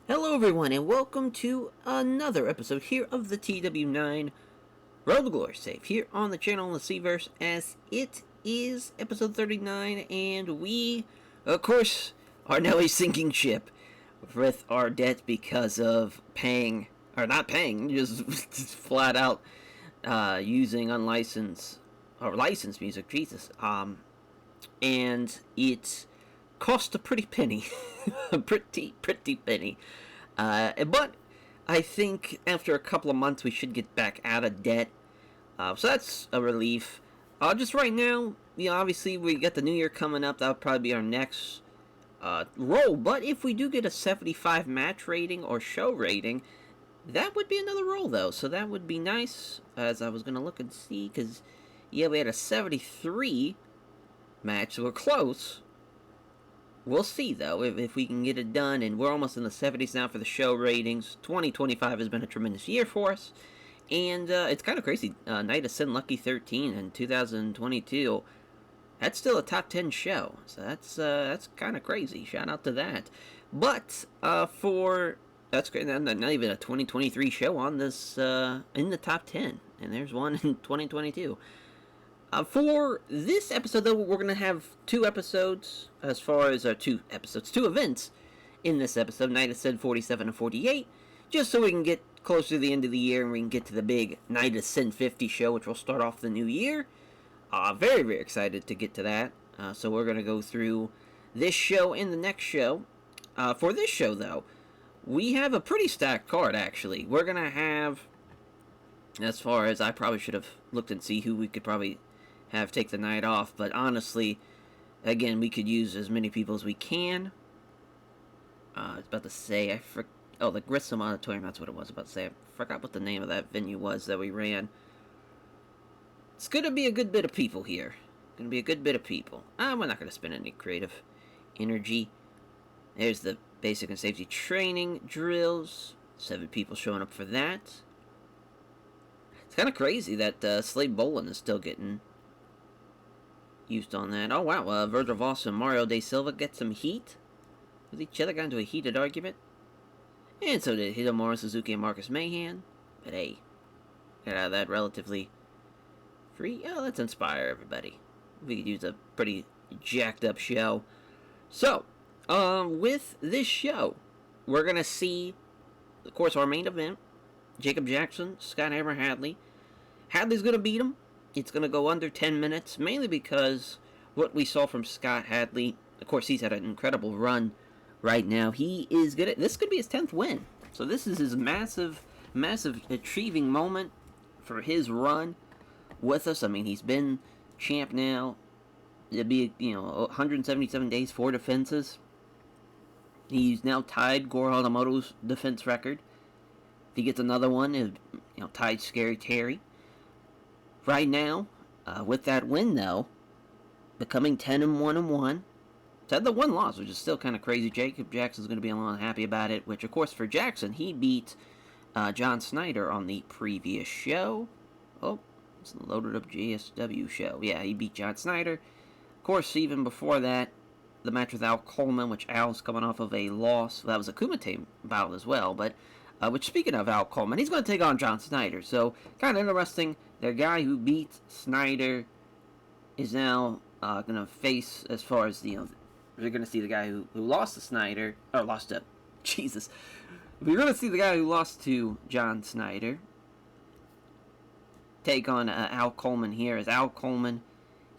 Hello everyone and welcome to another episode here of the TEW9 Road to Glory save here on the channel in the Seaverse, as it is episode 39 and we, of course, are now a sinking ship with our debt because of paying, or not paying, just flat out using unlicensed, or licensed music, Jesus, and it cost a pretty penny, a pretty penny. But I think after a couple of months we should get back out of debt. So that's a relief. Just right now, obviously we got the new year coming up. That'll probably be our next roll. But if we do get a 75 match rating or show rating, that would be another roll though. So that would be nice. As I was gonna look and see, because yeah, we had a 73 match, so we're close. We'll see, though, if we can get it done, and we're almost in the 70s now for the show ratings. 2025 has been a tremendous year for us, and it's kind of crazy. Night of Sin Lucky 13 in 2022, that's still a top 10 show, so that's kind of crazy. Shout out to that. But that's great. Not even a 2023 show on this in the top 10, and there's one in 2022. For this episode, though, we're going to have two episodes, as far as two events in this episode, Night of Sin 47 and 48, just so we can get closer to the end of the year and we can get to the big Night of Sin 50 show, which will start off the new year. Very, very excited to get to that. So we're going to go through this show and the next show. For this show, though, we have a pretty stacked card, actually. We're going to have, as far as I probably should have looked and see who we could probably have take the night off, but honestly, again, we could use as many people as we can. I was about to say, the Grissom Auditorium, that's what it was about to say. I forgot what the name of that venue was that we ran. It's gonna be a good bit of people here. Gonna be a good bit of people. We're not gonna spend any creative energy. There's the basic and safety training drills. 7 people showing up for that. It's kind of crazy that Slade Bolin is still getting used on that. Oh wow, Virgil Voss and Mario De Silva get some heat with each other, got into a heated argument. And so did Hidemaro Suzuki and Marcus Mahan. But hey, got out of that relatively free. Oh, let's inspire everybody. We could use a pretty jacked up show. So, with this show, we're gonna see, of course, our main event. Jacob Jackson, Scott Hammer Hadley. Hadley's gonna beat him. It's going to go under 10 minutes, mainly because what we saw from Scott Hadley, of course, he's had an incredible run right now. He is good at, this could be his 10th win. So this is his massive achieving moment for his run with us. I mean, he's been champ now. It'd be, 177 days, 4 defenses. He's now tied Gore Hanamoto's defense record. If he gets another one, it'll tied Scary Terry. Right now, with that win, though, becoming 10-1-1, had the one loss, which is still kind of crazy. Jacob Jackson's going to be a little unhappy about it, which, of course, for Jackson, he beat John Snyder on the previous show. Oh, it's the Loaded Up GSW show. Yeah, he beat John Snyder. Of course, even before that, the match with Al Coleman, which Al's coming off of a loss. That was a Kumite battle as well, but which, speaking of Al Coleman, he's going to take on John Snyder. So, kind of interesting. The guy who beat Snyder is now going to face, as far as, you're going to see the guy who lost to Snyder, or lost to, Jesus. We're going to see the guy who lost to John Snyder take on Al Coleman here, as Al Coleman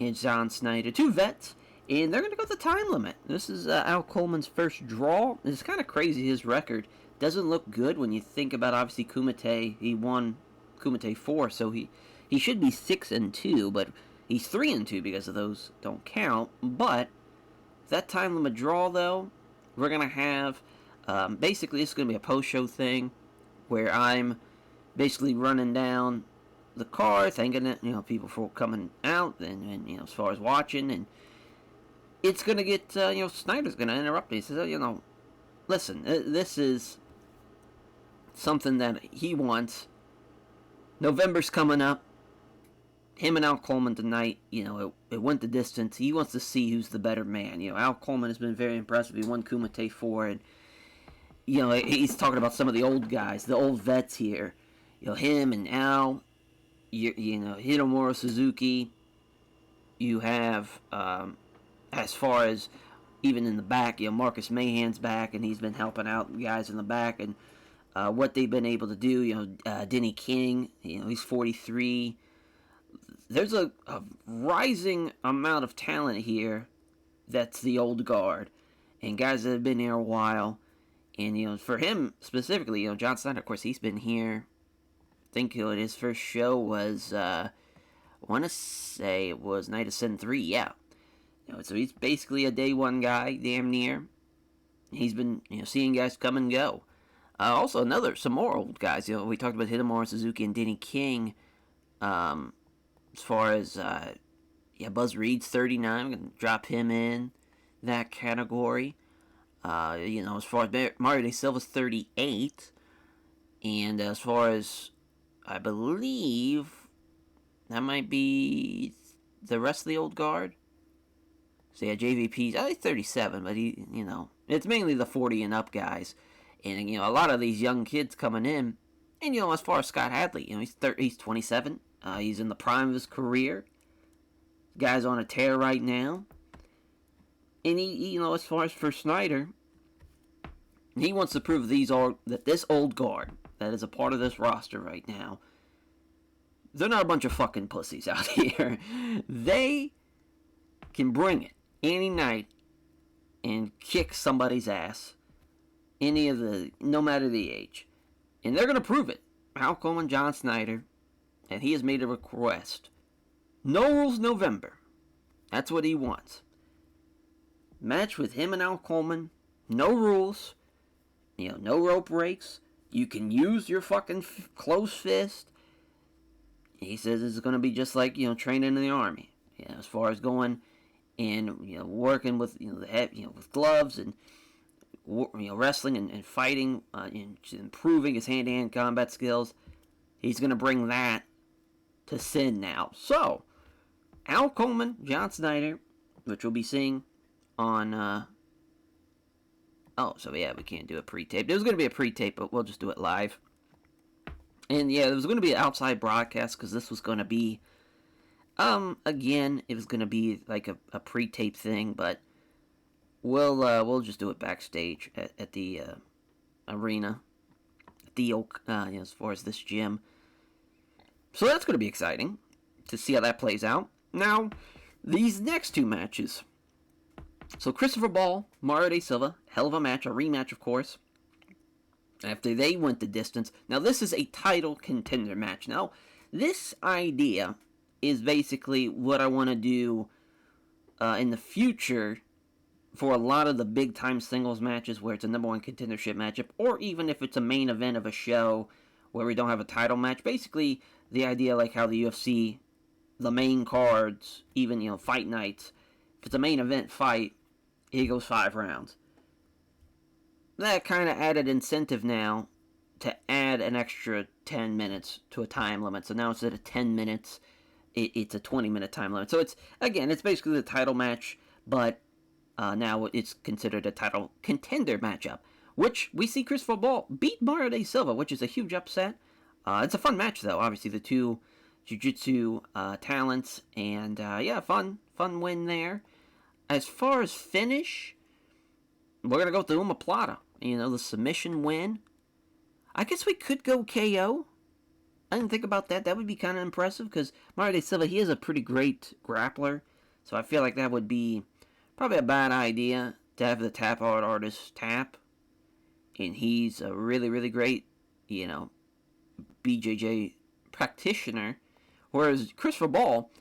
and John Snyder, 2 vets, and they're going to go with the time limit. This is Al Coleman's first draw. It's kind of crazy, his record. Doesn't look good when you think about, obviously, Kumite. He won Kumite 4, so he should be 6-2, but he's 3-2 because of those don't count. But that time limit draw, though, we're going to have, basically, this is going to be a post-show thing where I'm basically running down the car, thanking it, people for coming out and as far as watching, and it's going to get, Snyder's going to interrupt me. He says, listen, this is something that he wants. November's coming up. Him and Al Coleman tonight, it went the distance. He wants to see who's the better man. Al Coleman has been very impressive. He won Kumite 4, and he's talking about some of the old guys, the old vets here. Him and Al, Hitomura Suzuki. You have, as far as even in the back, Marcus Mahan's back, and he's been helping out guys in the back, and what they've been able to do. Denny King, he's 43. There's a rising amount of talent here that's the old guard, and guys that have been here a while. And, for him specifically, John Snyder, of course, he's been here. I think his first show was, I want to say it was Night of Sin 3, yeah. So he's basically a day one guy, damn near. He's been, seeing guys come and go. Also, some more old guys. We talked about Hitomura Suzuki and Denny King. As far as, Buzz Reed's 39. I'm going to drop him in that category. As far as Mario De Silva's 38. And as far as, I believe, that might be the rest of the old guard. So yeah, JVP's, I think 37, but it's mainly the 40 and up guys. And, a lot of these young kids coming in. And, as far as Scott Hadley, he's 27. He's in the prime of his career. Guy's on a tear right now. And he as far as for Snyder, he wants to prove that this old guard that is a part of this roster right now, they're not a bunch of fucking pussies out here. They can bring it any night and kick somebody's ass. No matter the age. And they're going to prove it. Al Coleman, John Snyder, and he has made a request. No rules November. That's what he wants. Match with him and Al Coleman. No rules. No rope breaks. You can use your fucking closed fist. He says it's going to be just like, training in the Army. As far as going and, working with, with gloves and, wrestling and fighting, and improving his hand-to-hand combat skills. He's going to bring that to Sin now. So, Al Coleman, John Snyder, which we'll be seeing on, we can't do a pre-tape. There was going to be a pre-tape, but we'll just do it live. And yeah, there was going to be an outside broadcast, because this was going to be, again, it was going to be like a pre-tape thing, but we'll just do it backstage at the arena, at the Oak, as far as this gym. So that's going to be exciting to see how that plays out. Now, these next two matches. So Christopher Ball, Mario De Silva, hell of a match, a rematch, of course. After they went the distance. Now, this is a title contender match. Now, this idea is basically what I want to do in the future for a lot of the big-time singles matches where it's a number one contendership matchup, or even if it's a main event of a show where we don't have a title match. Basically, the idea like how the UFC, the main cards, even, fight nights, if it's a main event fight, it goes 5 rounds. That kind of added incentive now to add an extra 10 minutes to a time limit. So now instead of 10 minutes, it's a 20-minute time limit. So it's basically the title match, but now it's considered a title contender matchup, which we see Christopher Ball beat Mario De Silva, which is a huge upset. It's a fun match, though. Obviously, the two jiu-jitsu talents, and fun win there. As far as finish, we're going to go with the Umaplata. The submission win. I guess we could go KO. I didn't think about that. That would be kind of impressive, because Mario De Silva, he is a pretty great grappler. So I feel like that would be probably a bad idea to have the tap art artist tap. And he's a really, really great, BJJ practitioner. Whereas Christopher Ball,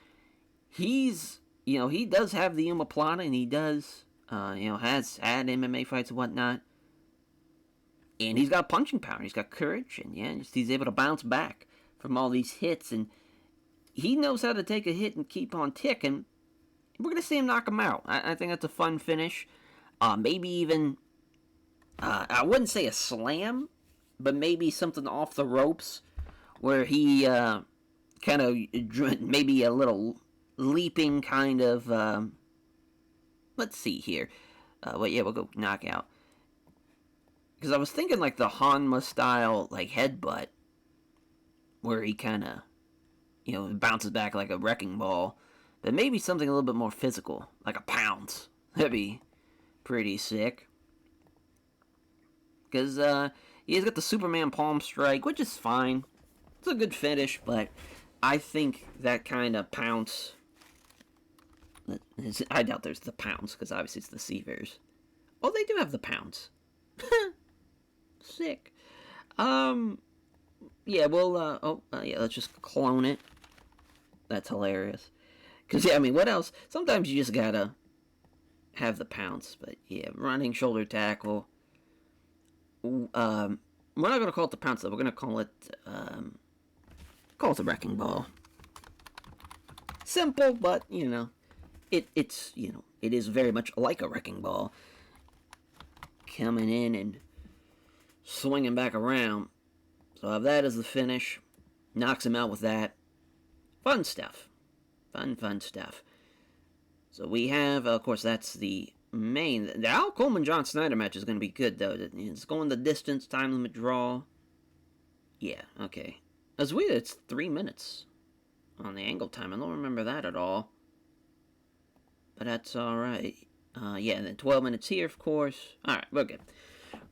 he does have the Umaplata, and he does, has had MMA fights and whatnot. And he's got punching power, he's got courage, and he's able to bounce back from all these hits, and he knows how to take a hit and keep on ticking. We're going to see him knock him out. I think that's a fun finish. Maybe even, I wouldn't say a slam, but maybe something off the ropes, where he kind of, maybe a little leaping kind of, let's see here. We'll go knockout. Because I was thinking like the Hanma style, like headbutt, where he kind of, bounces back like a wrecking ball. But maybe something a little bit more physical, like a pounce. That'd be pretty sick. Because he's got the Superman palm strike, which is fine. It's a good finish, but I think that kind of pounce. I doubt there's the pounce, because obviously it's the Seavers. Oh, they do have the pounce. Sick. Yeah, well, yeah, let's just clone it. That's hilarious. Because, yeah, I mean, what else? Sometimes you just gotta have the pounce. But, yeah, running shoulder tackle. We're not gonna call it the pounce, though. We're gonna call it, the wrecking ball. Simple, but, it's, it is very much like a wrecking ball. Coming in and swinging back around. So I have that as the finish. Knocks him out with that. Fun stuff. Fun stuff. So we have, of course, that's the main. The Al Coleman-John Snyder match is going to be good, though. It's going the distance, time limit draw. Yeah, okay. That's weird. It's 3 minutes on the angle time. I don't remember that at all. But that's alright. Yeah, and then 12 minutes here, of course. Alright, we're good.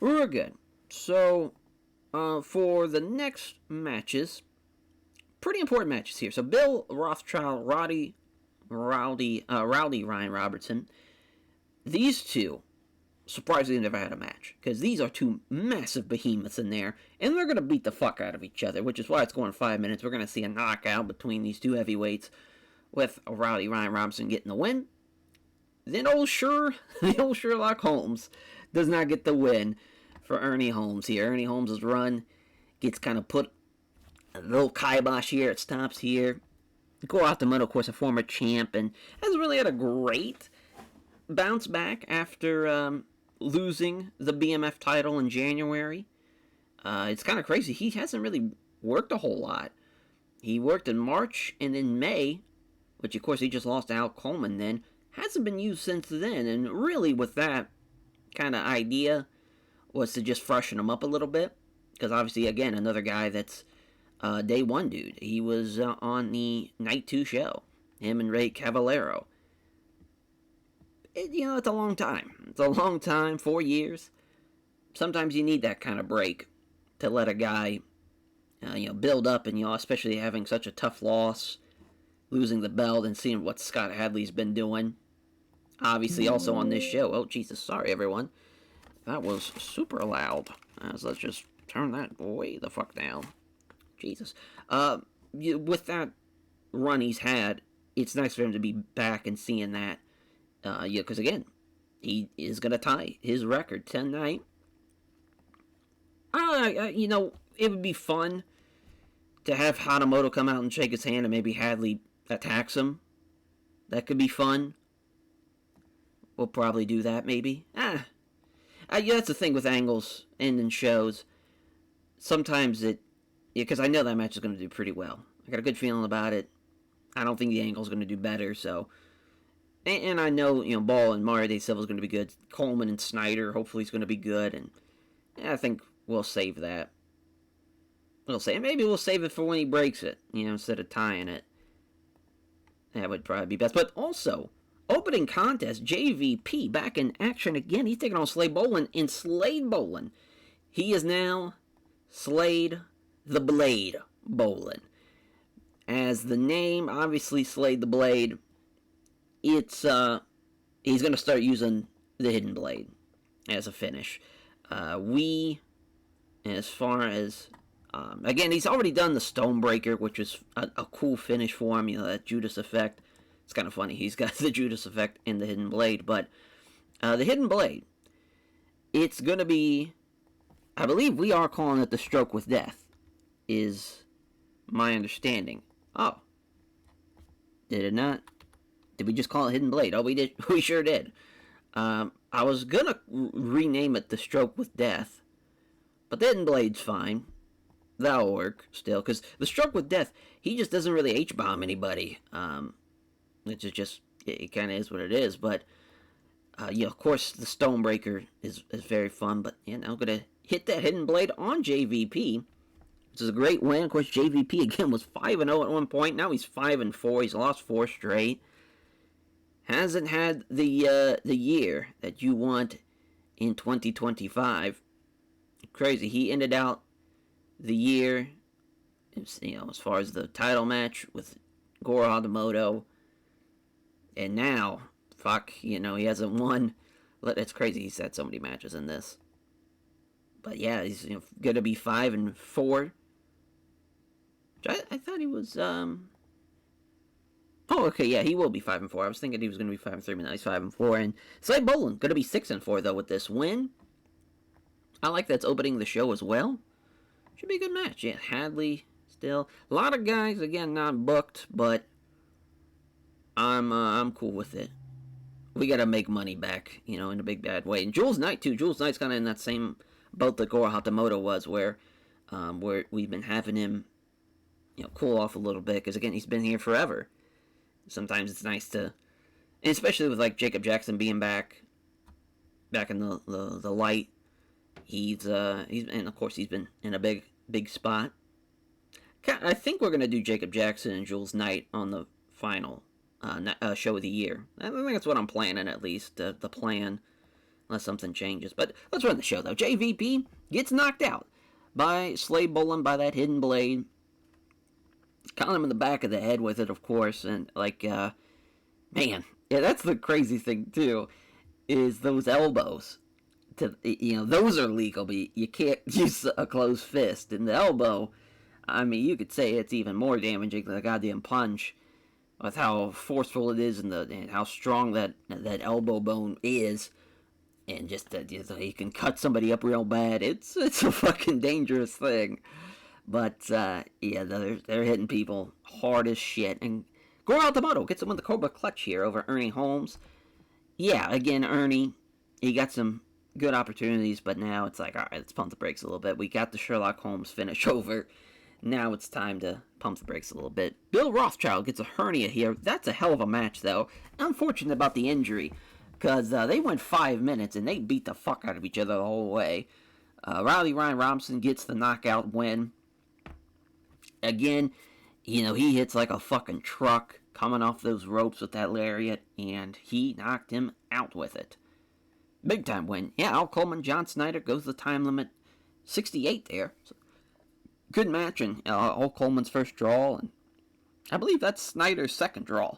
We're good. So, for the next matches, pretty important matches here. So, Bill Rothschild, Rowdy Ryan Robertson. These two, surprisingly, never had a match. Because these are two massive behemoths in there. And they're going to beat the fuck out of each other. Which is why it's going 5 minutes. We're going to see a knockout between these two heavyweights. With Rowdy Ryan Robertson getting the win. Then the old Sherlock Holmes does not get the win for Ernie Holmes here. Ernie Holmes' run gets kind of put a little kibosh here. It stops here. Go out the middle, of course, a former champ, and hasn't really had a great bounce back after losing the BMF title in January. It's kind of crazy. He hasn't really worked a whole lot. He worked in March and in May, which, of course, he just lost to Al Coleman then. Hasn't been used since then, and really with that kind of idea was to just freshen him up a little bit, because obviously, again, another guy that's day one dude. He was on the Night 2 show, him and Ray Cavallero. It's a long time. It's a long time, 4 years. Sometimes you need that kind of break to let a guy, build up, and, especially having such a tough loss, losing the belt, and seeing what Scott Hadley's been doing. Obviously, also on this show. Oh, Jesus, sorry, everyone. That was super loud. So let's just turn that way the fuck down. Jesus. With that run he's had, it's nice for him to be back and seeing that. Because again, he is going to tie his record 10-9. It would be fun to have Hanamoto come out and shake his hand and maybe Hadley attacks him. That could be fun. We'll probably do that, maybe. That's the thing with angles and in shows. Sometimes because I know that match is going to do pretty well. I got a good feeling about it. I don't think the angle's going to do better, so. And I know, Ball and Mario De Silva is going to be good. Coleman and Snyder, hopefully, is going to be good. And I think we'll save that. Maybe we'll save it for when he breaks it, instead of tying it. That would probably be best. But also, opening contest, JVP back in action again. He's taking on Slade Bolin in Slade Bolin. He is now Slade the Blade Bolin. As the name, obviously Slade the Blade, it's, he's going to start using the Hidden Blade as a finish. As far as, again, he's already done the Stonebreaker, which is a cool finish for him, that Judas effect. It's kind of funny, he's got the Judas effect in the Hidden Blade, but the Hidden Blade, it's going to be, I believe we are calling it the Stroke with Death, is my understanding. Oh. Did it not? Did we just call it Hidden Blade? Oh, we did. We sure did. I was going to rename it the Stroke with Death, but the Hidden Blade's fine. That'll work still, because the Stroke with Death, he just doesn't really H-bomb anybody. Which is just, it kind of is what it is, but, of course, the Stonebreaker is very fun, but, I'm going to hit that hidden blade on JVP, which is a great win. Of course, JVP again was 5-0 at one point. Now he's 5-4. He's lost 4 straight. Hasn't had the year that you want in 2025. Crazy. He ended out the year, as far as the title match with Goro Hatamoto, and now, he hasn't won. That's crazy. He's had so many matches in this, but yeah, he's gonna be 5-4. I thought he was. Oh, okay, yeah, he will be 5-4. I was thinking he was gonna be 5-3, but now he's 5-4. And Slade Bolin gonna be 6-4 though with this win. I like that's opening the show as well. Should be a good match. Yeah, Hadley still. A lot of guys, again, not booked, but I'm cool with it. We gotta make money back, in a big bad way. And Jules Knight, too. Jules Knight's kind of in that same boat that Goro Hatamoto was, where we've been having him, cool off a little bit. Because, again, he's been here forever. Sometimes it's nice to... And especially with, Jacob Jackson being back in the light. And of course he's been in a big spot. I think we're gonna do Jacob Jackson and Jules Knight on the final show of the year. I think that's what I'm planning, at least the plan, unless something changes. But let's run the show though. JVP gets knocked out by Slade Bolin by that hidden blade. Caught him in the back of the head with it, of course, and man, yeah, that's the crazy thing too, is those elbows. Those are legal, but you can't use a closed fist. And the elbow, you could say it's even more damaging than a goddamn punch, with how forceful it is and how strong that elbow bone is, and just that you can cut somebody up real bad. It's a fucking dangerous thing. But yeah, they're hitting people hard as shit. And Goro Hatamoto gets him with the Cobra Clutch here over Ernie Holmes. Yeah, again, Ernie, he got some good opportunities, but now it's all right, let's pump the brakes a little bit. We got the Sherlock Holmes finish over. Now it's time to pump the brakes a little bit. Bill Rothschild gets a hernia here. That's a hell of a match, though. Unfortunate about the injury, because they went 5 minutes, and they beat the fuck out of each other the whole way. Ryan Robinson gets the knockout win. Again, he hits like a fucking truck coming off those ropes with that lariat, and he knocked him out with it. Big time win. Yeah, Al Coleman, John Snyder goes the time limit. 68 there. So, good match, and Al Coleman's first draw, and I believe that's Snyder's second draw.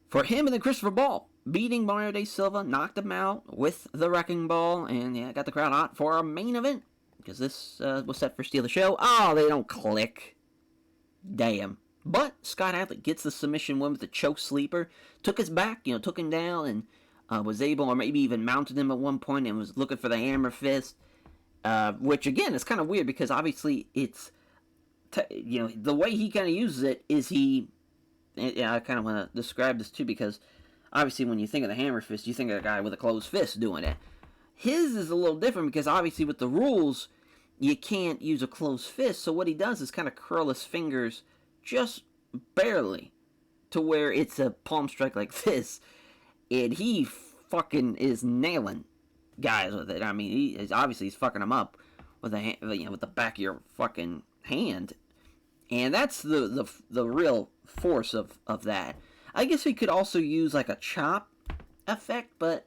For him and then Christopher Ball, beating Mario De Silva, knocked him out with the Wrecking Ball, and yeah, got the crowd hot for our main event, because this was set for Steal the Show. Oh, they don't click. Damn. But Scott Hadley gets the submission win with the choke sleeper, took his back, took him down, and was able, or maybe even mounted him at one point and was looking for the hammer fist, which again is kind of weird because obviously it's, the way he kind of uses it is I kind of want to describe this too, because obviously when you think of the hammer fist, you think of a guy with a closed fist doing it. His is a little different because obviously with the rules, you can't use a closed fist, so what he does is kind of curl his fingers just barely to where it's a palm strike like this. And he fucking is nailing guys with it. He's fucking them up with with the back of your fucking hand, and that's the real force of that. I guess he could also use like a chop effect, but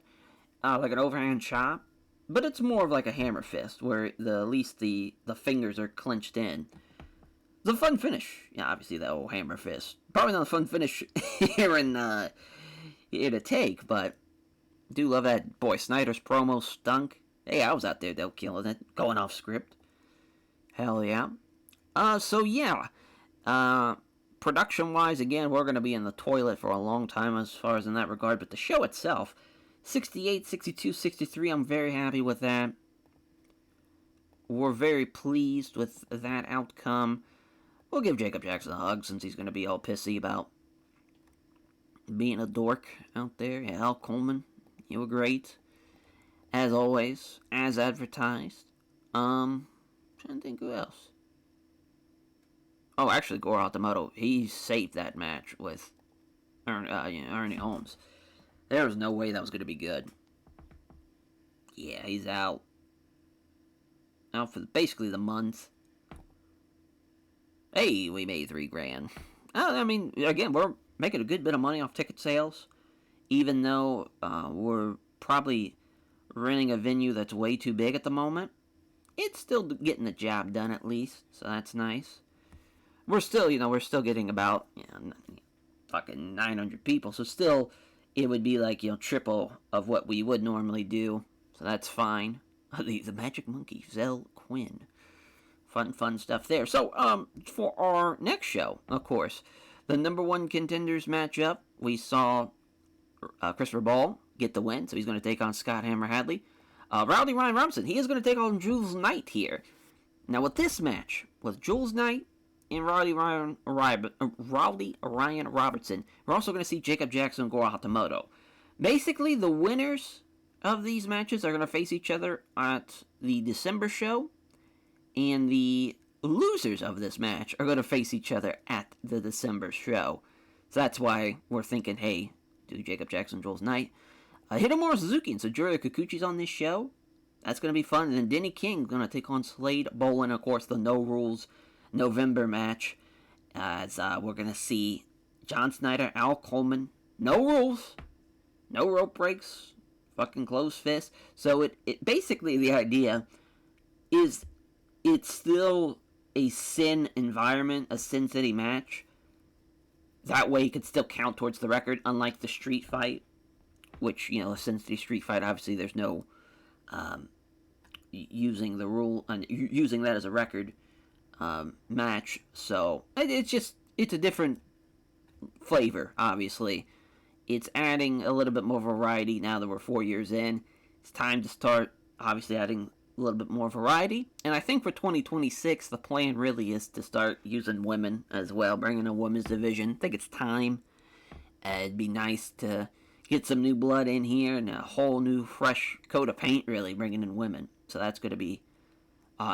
like an overhand chop, but it's more of like a hammer fist where at least the fingers are clenched in. The fun finish, yeah, obviously that old hammer fist. Probably not a fun finish here to take, but do love that. Boy, Snyder's promo stunk. Hey, I was out there though, killing it, going off script. Hell yeah. So yeah, production wise, again, we're gonna be in the toilet for a long time as far as in that regard, but the show itself, 68, 62, 63, I'm very happy with that. We're very pleased with that outcome. We'll give Jacob Jackson a hug since he's gonna be all pissy about being a dork out there. Yeah, Al Coleman, you were great. As always, as advertised. Trying to think who else. Oh, actually, Goro Hatamoto, he saved that match with Ernie Holmes. There was no way that was going to be good. Yeah, he's out. out for basically the month. Hey, we made $3,000. I mean, again, we're making a good bit of money off ticket sales, even though we're probably renting a venue that's way too big at the moment. It's still getting the job done at least, so that's nice. We're still, we're still getting about, fucking 900 people, so still, it would be like, triple of what we would normally do, so that's fine. The Magic Monkey, Zell Quinn. Fun stuff there. So, for our next show, of course, the number one contenders matchup, we saw Christopher Ball get the win, so he's going to take on Scott Hammer Hadley. Rowdy Ryan Robinson, he is going to take on Jules Knight here. Now, with this match, with Jules Knight and Rowdy Ryan Robertson, we're also going to see Jacob Jackson and Goro Hatamoto. Basically, the winners of these matches are going to face each other at the December show, and the losers of this match are going to face each other at the December show. So that's why we're thinking, hey, do Jacob Jackson, Jules Knight. Hitomaro Suzuki and Sajuro Kikuchi's on this show. That's going to be fun. And then Denny King going to take on Slade Bolin, of course, the No Rules November match. As we're going to see John Snyder, Al Coleman. No rules. No rope breaks. Fucking closed fist. So it basically, the idea is it's still a Sin environment, a Sin City match. That way it could still count towards the record, unlike the street fight, which, a Sin City street fight, obviously there's no using the rule, using that as a record match. So it's a different flavor, obviously. It's adding a little bit more variety now that we're 4 years in. It's time to start, obviously, adding a little bit more variety. And I think for 2026, the plan really is to start using women as well, bringing a women's division. I think it's time. It'd be nice to get some new blood in here and a whole new fresh coat of paint, really, bringing in women. So that's going to be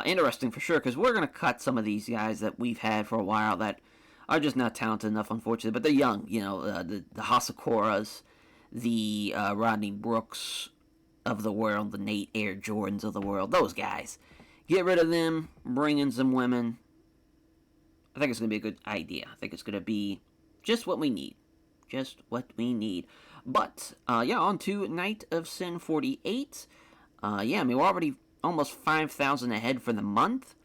interesting for sure, because we're going to cut some of these guys that we've had for a while that are just not talented enough, unfortunately. But they're young, the Hasakuras, the Rodney Brooks of the world, the Nate Air Jordans of the world, those guys. Get rid of them, bring in some women. I think it's going to be a good idea. I think it's going to be just what we need. Just what we need. But, on to Night of Sin 48. We're already almost 5,000 ahead for the month.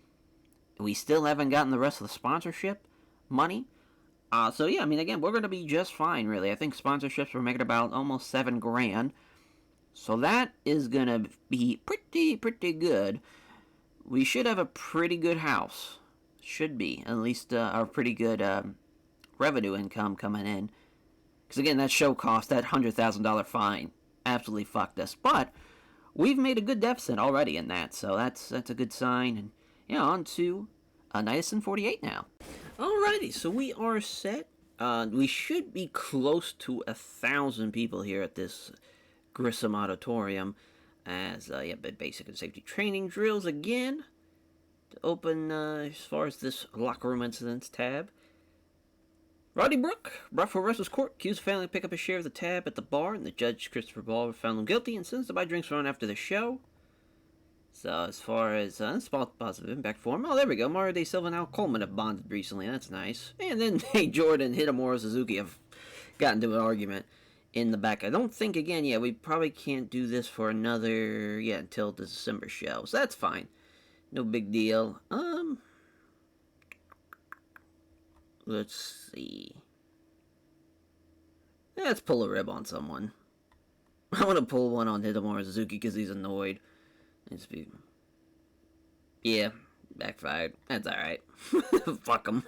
We still haven't gotten the rest of the sponsorship money. Again, we're going to be just fine, really. I think sponsorships were making about almost $7,000. So that is going to be pretty good. We should have a pretty good house. Should be. At least a pretty good revenue income coming in. Because again, that show cost, that $100,000 fine, absolutely fucked us. But we've made a good deficit already in that. So that's a good sign. And on to Night of Sin 48 now. Alrighty, so we are set. We should be close to 1,000 people here at this Grissom Auditorium, as basic and safety training drills again to open as far as this locker room incidents tab. Roddy Brook brought for Wrestler's Court, accused of failing to pick up a share of the tab at the bar, and the judge, Christopher Ball, found him guilty and sentenced to buy drinks from after the show. So as far as positive impact for him, there we go. Mario De Silva and Al Coleman have bonded recently. That's nice. And then Nate Jordan and Hitomaro Suzuki have gotten into an argument in the back. I don't think, again, we probably can't do this for another, until the December show. So that's fine. No big deal. Let's see. Let's pull a rib on someone. I want to pull one on Hitomaro Suzuki because he's annoyed. Backfired. That's alright. Fuck him.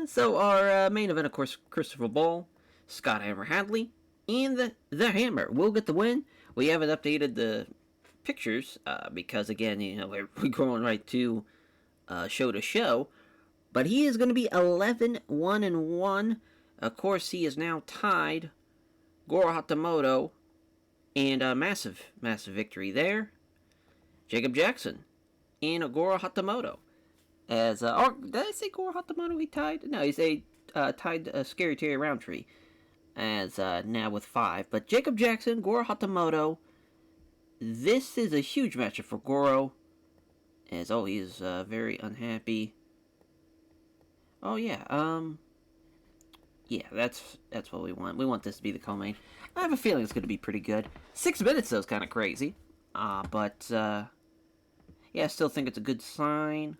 So our main event, of course, Christopher Ball, Scott Hammer Hadley, and the Hammer will get the win. We haven't updated the pictures because, again, we're going right to show to show. But he is going to be 11-1-1. Of course, he is now tied Goro Hatamoto, and a massive victory there. Jacob Jackson and Goro Hatamoto. Did I say Goro Hatamoto he tied? No, he tied Scary Terry Roundtree as now with 5. But Jacob Jackson, Goro Hatamoto. This is a huge matchup for Goro. he is very unhappy. Oh yeah, yeah, that's what we want. We want this to be the co-main. I have a feeling it's going to be pretty good. 6 minutes though is kind of crazy, but yeah, I still think it's a good sign.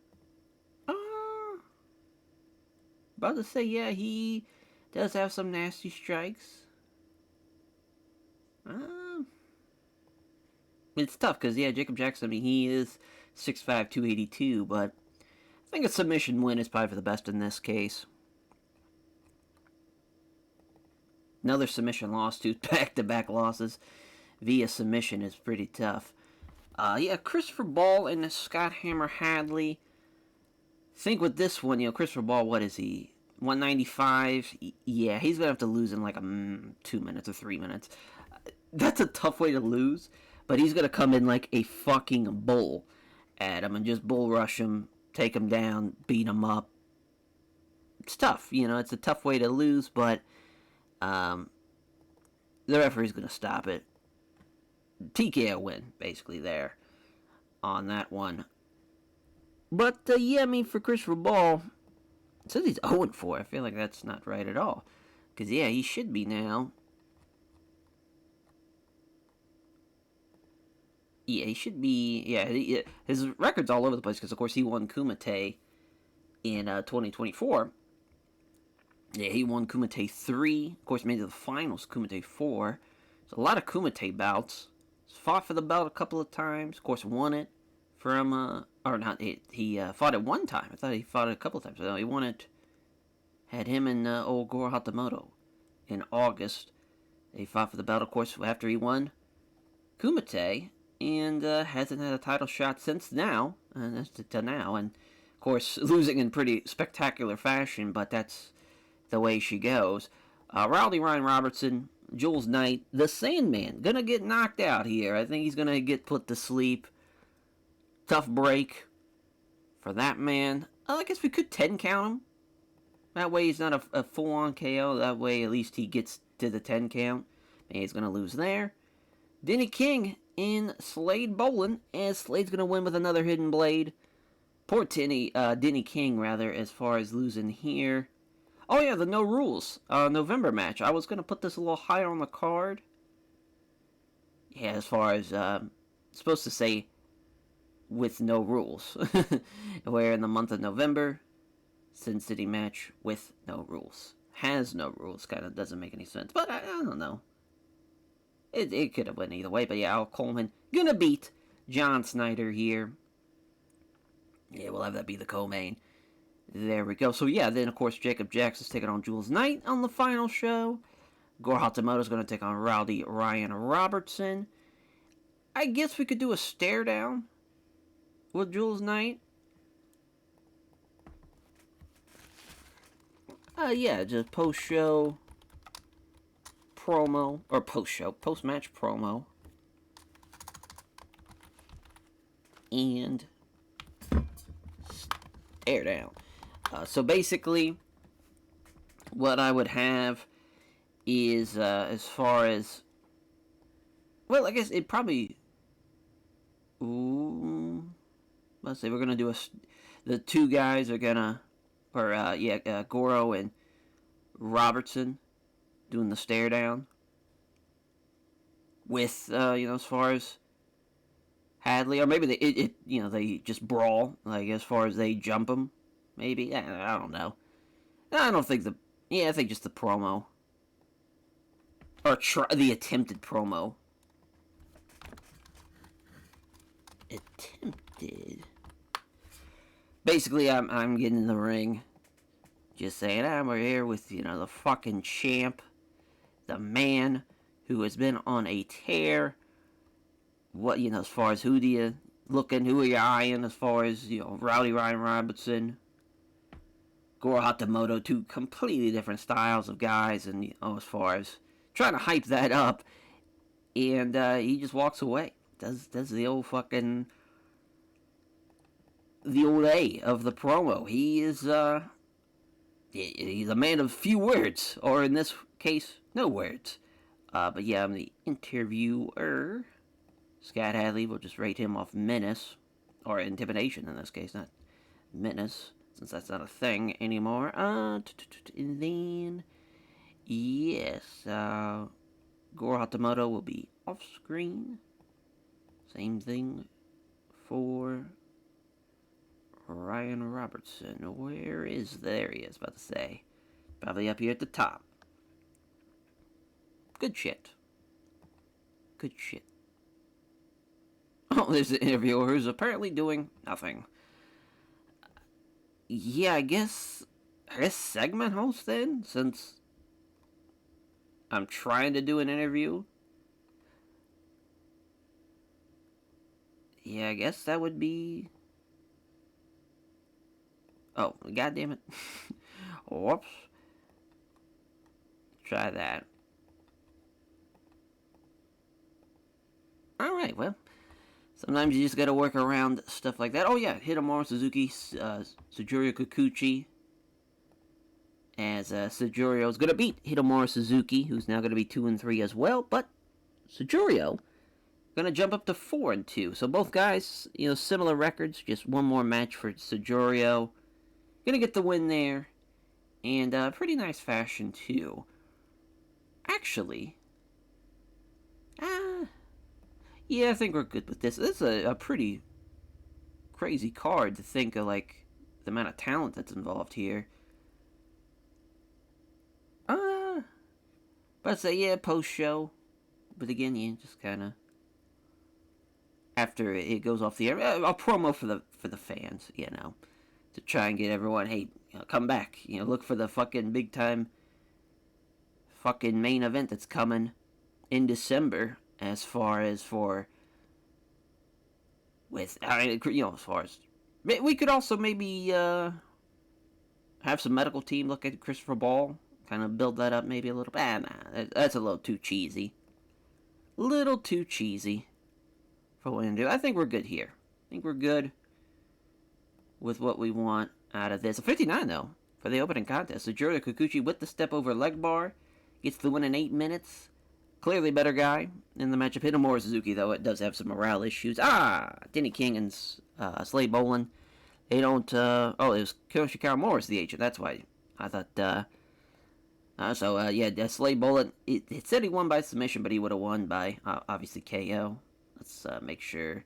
About to say, yeah, he does have some nasty strikes. It's tough because, yeah, Jacob Jackson, I mean, he is 6'5", 282, but I think a submission win is probably for the best in this case. Another submission loss, two back-to-back losses via submission is pretty tough. Yeah, Christopher Ball and Scott Hammer Hadley. Think with this one, Christopher Ball, what is he? 195? Yeah, he's going to have to lose in like 2 minutes or 3 minutes. That's a tough way to lose, but he's going to come in like a fucking bull at him and just bull rush him, take him down, beat him up. It's tough, it's a tough way to lose, but the referee's going to stop it. TKO win, basically, there on that one. But, yeah, I mean, for Christopher Ball, it says he's 0-4. I feel like that's not right at all. Because, yeah, he should be now. Yeah, he should be. Yeah, his record's all over the place because, of course, he won Kumite in 2024. Yeah, he won Kumite 3. Of course, made it to the finals, Kumite 4. So, a lot of Kumite bouts. He's fought for the belt a couple of times. Of course, won it from, or not, he fought it one time. I thought he fought it a couple of times. No, he won it. Had him and old Goro Hatamoto in August. They fought for the belt, of course, after he won Kumite. And hasn't had a title shot since now. And that's to now. And, of course, losing in pretty spectacular fashion, but that's the way she goes. Rowdy Ryan Robertson, Jules Knight, the Sandman, gonna get knocked out here. I think he's gonna get put to sleep. Tough break for that man. I guess we could 10 count him. That way he's not a full-on KO. That way at least he gets to the 10 count. And he's gonna lose there. Denny King in Slade Bolin, as Slade's gonna win with another hidden blade. Poor Denny King, rather, as far as losing here. Oh yeah, the No Rules November match. I was gonna put this a little higher on the card. Yeah, as far as supposed to say with no rules, where in the month of November, Sin City match with no rules has no rules. Kind of doesn't make any sense, but I don't know. It could have went either way, but yeah, Al Coleman gonna beat John Snyder here. Yeah, we'll have that be the co-main. There we go. So yeah, then of course Jacob Jackson's taking on Jules Knight on the final show. Goro Hatamoto's going to take on Rowdy Ryan Robertson. I guess we could do a stare down with Jules Knight. Yeah, just post-show promo, or post-match promo. And stare down. So basically, what I would have is, as far as, well, I guess it probably, let's say we're going to do the two guys are going to, or, Goro and Robertson doing the stare down with, as far as Hadley, or maybe they just brawl, like, as far as they jump him, maybe, I don't know. I don't think I think just the promo. Or the attempted promo. Attempted. Basically, I'm getting in the ring. Just saying, we're here with, the fucking champ. The man who has been on a tear. What, as far as who are you eyeing, as far as, Rowdy Ryan Robertson, Goro Hatamoto, two completely different styles of guys, and, as far as trying to hype that up, and he just walks away. Does the old fucking, the old A of the promo. He is, he's a man of few words, or in this case, no words. But yeah, I'm the interviewer. Scott Hadley, we'll just rate him off Menace. or intimidation in this case, not menace, since that's not a thing anymore. And then, yes, Goro Hatamoto will be off screen. Same thing for Ryan Robertson. Where is there? He is about to say. Probably up here at the top. Good shit. Good shit. Oh, there's an interviewer who's apparently doing nothing. Yeah, I guess segment host then, since I'm trying to do an interview. Yeah, I guess that would be. Oh, god damn it. Whoops. Try that. Alright, well. Sometimes you just gotta work around stuff like that. Oh yeah, Hitomaro Suzuki, Sujiro Kikuchi. As Sujiro is gonna beat Hitomaro Suzuki, who's now gonna be 2-3 as well. But Sujiro gonna jump up to 4-2. So both guys, similar records. Just one more match for Sujiro. Gonna get the win there, and pretty nice fashion too. Actually, yeah, I think we're good with this. This is a pretty crazy card to think of, like, the amount of talent that's involved here. But say, yeah, post-show. But again, yeah, just kind of after it goes off the air, a promo for the fans, to try and get everyone, hey, come back, look for the fucking big time fucking main event that's coming in December. As far as for with, as far as we could also maybe have some medical team look at Christopher Ball, kind of build that up maybe a little bit. Nah, that's a little too cheesy. Little too cheesy for what we're gonna do. I think we're good here. I think we're good with what we want out of this. A 59 though for the opening contest. Sujiro Kikuchi with the step over leg bar gets the win in 8 minutes. Clearly better guy in the matchup. Hitomaro Suzuki, though, it does have some morale issues. Denny King and Slade Bolin. They don't, it was Kiyoshi Kawamura is the agent. That's why I thought, Slade Bolin, it said he won by submission, but he would have won by, obviously, KO. Let's make sure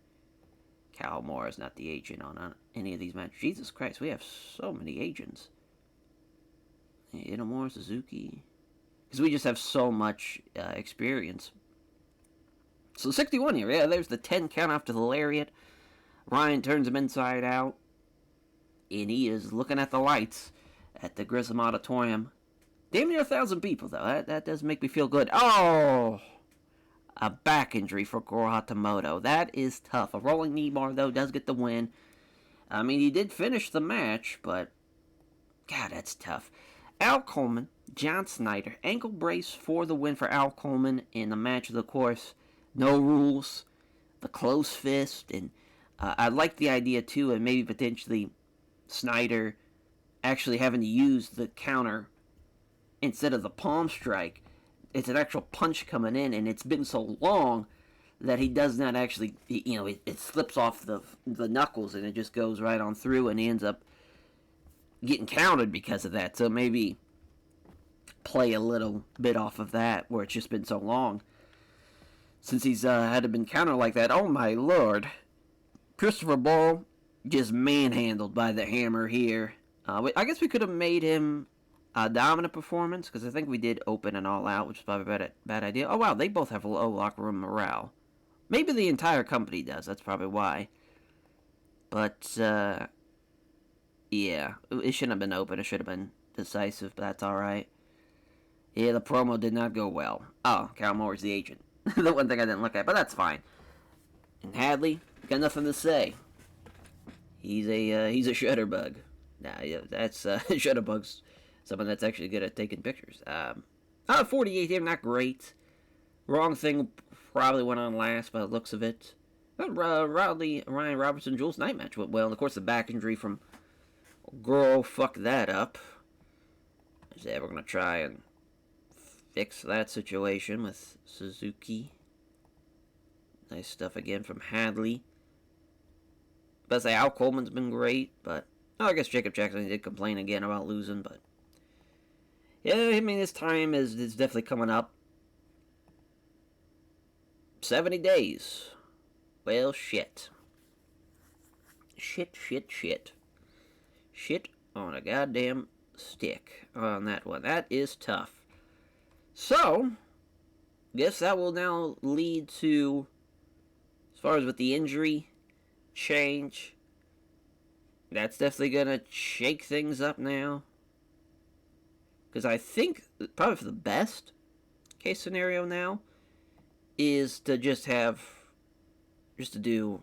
Kawamura is not the agent on any of these matches. Jesus Christ, we have so many agents. Hitomaro Suzuki. Because we just have so much experience. So 61 here. Yeah, there's the 10 count after the lariat. Ryan turns him inside out. And he is looking at the lights at the Grissom Auditorium. Damn near 1,000 people, though. That does make me feel good. Oh! A back injury for Goro Hatamoto. That is tough. A rolling knee bar, though, does get the win. I mean, he did finish the match, but God, that's tough. Al Coleman, John Snyder, ankle brace for the win for Al Coleman in the match of the course. No rules, the close fist, and I like the idea too, and maybe potentially Snyder actually having to use the counter instead of the palm strike. It's an actual punch coming in, and it's been so long that he does not actually, it slips off the knuckles and it just goes right on through, and he ends up getting counted because of that. So maybe play a little bit off of that, where it's just been so long since he's had to been countered like that. Oh my lord. Christopher Ball just manhandled by the hammer here. I guess we could have made him a dominant performance, because I think we did open an all out, which is probably a bad idea. Oh wow, they both have low locker room morale. Maybe the entire company does, that's probably why. But yeah, it shouldn't have been open. It should have been decisive, but that's alright. Yeah, the promo did not go well. Oh, Kawamura's the agent. The one thing I didn't look at, but that's fine. And Hadley, got nothing to say. He's a shutterbug. Nah, yeah, that's shutterbug's someone that's actually good at taking pictures. 48 here, not great. Wrong thing probably went on last by the looks of it. Ryan Robertson, Jules Knight match went well. And of course, the back injury from Girl fucked that up. So we're gonna try and fix that situation with Suzuki. Nice stuff again from Hadley. But I say Al Coleman's been great, but I guess Jacob Jackson did complain again about losing, but yeah, I mean his time is definitely coming up. 70 days. Well, shit. Shit. Shit on a goddamn stick on that one. That is tough. So, guess that will now lead to, as far as with the injury change, that's definitely going to shake things up now. Because I think, probably for the best case scenario now, is to just to do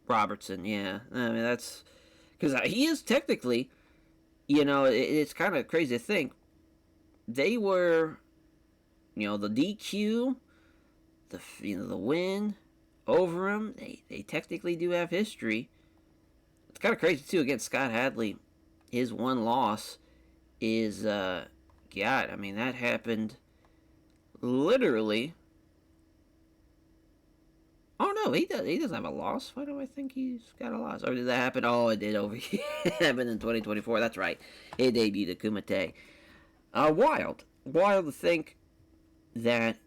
Robertson, yeah. I mean, that's, because he is technically, it's kind of crazy to think, they were, the DQ, the win over him, they technically do have history. It's kind of crazy, too, against Scott Hadley. His one loss is, God, I mean, that happened literally. Oh, no, he doesn't have a loss. Why do I think he's got a loss? Or did that happen? Oh, it did over here. It happened in 2024. That's right. He debuted at Kumite. Wild to think that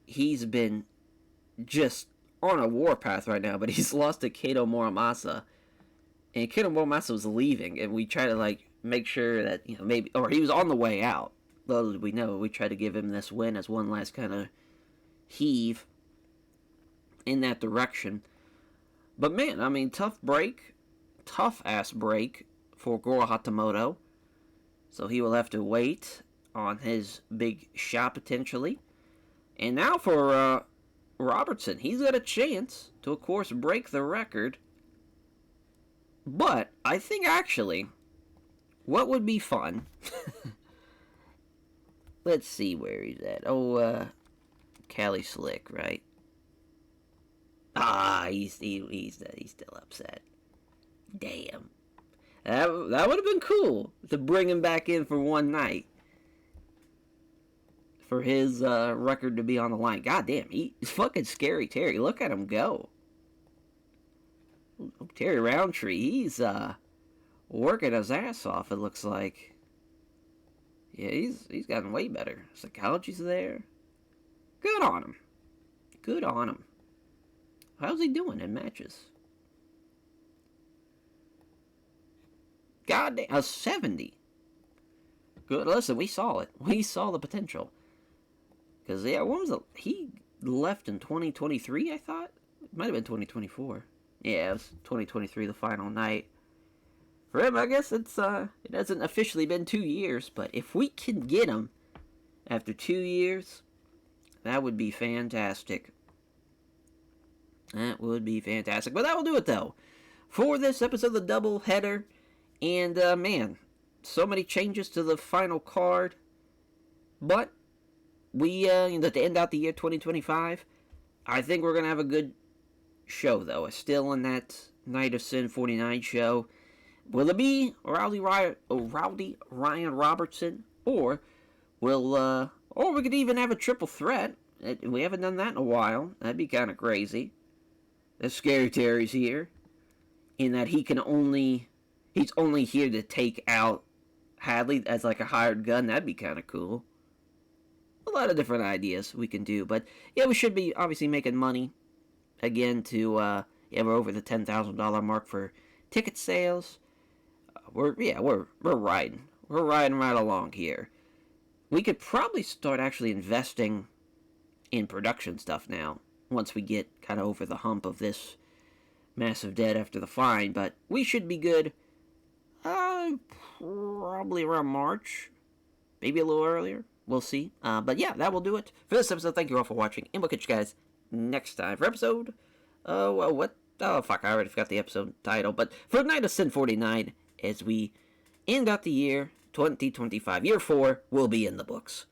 he's been just on a warpath right now, but he's lost to Kato Morimasa, and Kato Morimasa was leaving, and we try to make sure that maybe, or he was on the way out. Little did we know, we tried to give him this win as one last kind of heave in that direction. But man, I mean, tough ass break for Goro Hatamoto. So he will have to wait on his big shot potentially. And now for Robertson, he's got a chance to, of course, break the record. But I think actually, what would be fun? Let's see where he's at. Oh, Cali Slick, right? He's still upset. Damn. That would have been cool to bring him back in for one night. For his record to be on the line. God damn, he's fucking scary Terry. Look at him go. Terry Roundtree, he's working his ass off, it looks like. Yeah, he's gotten way better. Psychology's there. Good on him. How's he doing in matches? God damn, a 70. Good. Listen, we saw it. We saw the potential. Because, yeah, when was it? He left in 2023, I thought? It might have been 2024. Yeah, it was 2023, the final night. For him, I guess it hasn't officially been 2 years, but if we can get him after 2 years, that would be fantastic. That would be fantastic. But that will do it, though, for this episode of the Double Header. And, man, so many changes to the final card. But we, to end out the year 2025, I think we're going to have a good show, though. It's still in that Night of Sin 49 show. Will it be Rowdy Ryan Robertson? Or or we could even have a triple threat. We haven't done that in a while. That'd be kind of crazy. The Scary Terry's here. In that he's only here to take out Hadley as like a hired gun. That'd be kind of cool. A lot of different ideas we can do. But yeah, we should be obviously making money. Again, we're over the $10,000 mark for ticket sales. We're riding. We're riding right along here. We could probably start actually investing in production stuff now, once we get kind of over the hump of this massive debt after the fine. But we should be good, probably around March, maybe a little earlier. We'll see. But yeah, that will do it for this episode. Thank you all for watching, and we'll catch you guys next time for episode, what? Oh, fuck, I already forgot the episode title. But for Night of Sin 49, as we end out the year 2025, year 4 will be in the books.